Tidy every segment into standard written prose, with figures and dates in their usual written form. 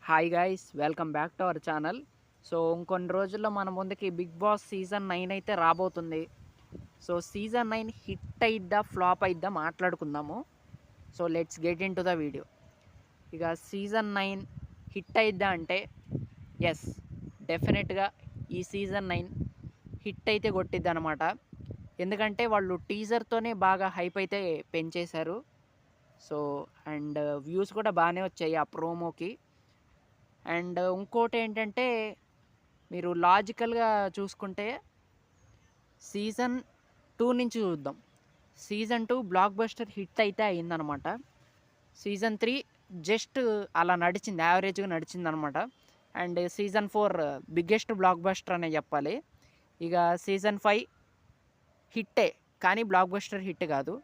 Hi guys, welcome back to our channel. So ఇంకొన్ని రోజుల్లో మన ముందుకి బిగ్ బాస్ సీజన్ 9 అయితే రాబోతుంది. సో సీజన్ 9 హిట్ అయిద్దా ఫ్లాప్ అయిద్దా మాట్లాడుకుందాము. So let's get in to the video. ఇక సీజన్ 9 హిట్ అయిద్దా అంటే ఎస్, డెఫినెట్గా ఈ సీజన్ 9 హిట్ అయితే కొట్టిద్ది అనమాట. ఎందుకంటే వాళ్ళు టీజర్తోనే బాగా హైప్ అయితే పెంచేశారు. సో అండ్ వ్యూస్ కూడా బాగానే వచ్చాయి ఆ ప్రోమోకి. అండ్ ఇంకోటి ఏంటంటే, మీరు లాజికల్గా చూసుకుంటే సీజన్ 2 నుంచి చూద్దాం. సీజన్ 2 బ్లాక్ బస్టర్ హిట్ అయితే అయిందనమాట. సీజన్ 3 జస్ట్ అలా నడిచింది, యావరేజ్గా నడిచిందనమాట. And season 4 biggest blockbuster అనే చెప్పాలి. ఇక సీజన్ 5 హిట్టే, కానీ బ్లాక్ బస్టర్ హిట్ కాదు.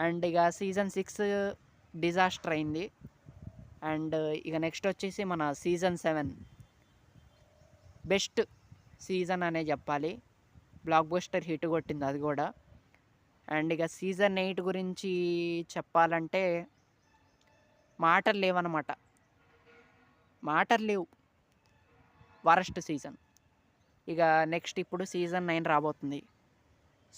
అండ్ ఇక సీజన్ 6 డిజాస్టర్ అయింది. అండ్ ఇక నెక్స్ట్ వచ్చేసి మన సీజన్ 7 బెస్ట్ సీజన్ అనే చెప్పాలి. బ్లాక్ బస్టర్ హిట్ కొట్టింది అది కూడా. అండ్ ఇక సీజన్ 8 గురించి చెప్పాలంటే మాటలు లేవన్నమాట. మాటలు లేవు, వరస్ట్ సీజన్. ఇక నెక్స్ట్ ఇప్పుడు సీజన్ 9 రాబోతుంది.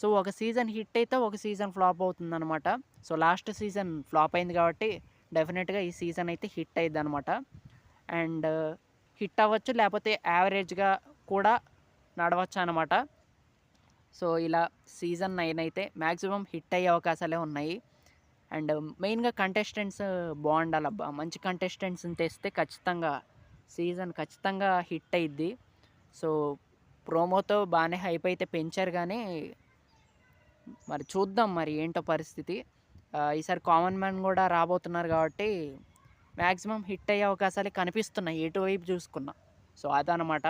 సో ఒక సీజన్ హిట్ అయితే ఒక సీజన్ ఫ్లాప్ అవుతుందన్నమాట. సో లాస్ట్ సీజన్ ఫ్లాప్ అయింది కాబట్టి డెఫినెట్గా ఈ సీజన్ అయితే హిట్ అయ్యిద్ది అనమాట. అండ్ హిట్ అవ్వచ్చు, లేకపోతే యావరేజ్గా కూడా నడవచ్చు అనమాట. సో ఇలా సీజన్ 9 అయితే మ్యాక్సిమం హిట్ అయ్యే అవకాశాలే ఉన్నాయి. అండ్ మెయిన్గా కంటెస్టెంట్స్ బాగుండాలబ్బా. మంచి కంటెస్టెంట్స్ని తెస్తే ఖచ్చితంగా హిట్ అయ్యిద్ది. సో ప్రోమోతో బాగానే హైప్ అయితే పెంచారు, కానీ మరి చూద్దాం మరి ఏంటో పరిస్థితి. ఈసారి కామన్ మ్యాన్ కూడా రాబోతున్నారు కాబట్టి మ్యాక్సిమం హిట్ అయ్యే అవకాశాలే కనిపిస్తున్నాయి ఎటువైపు చూసుకున్నా. సో అదనమాట.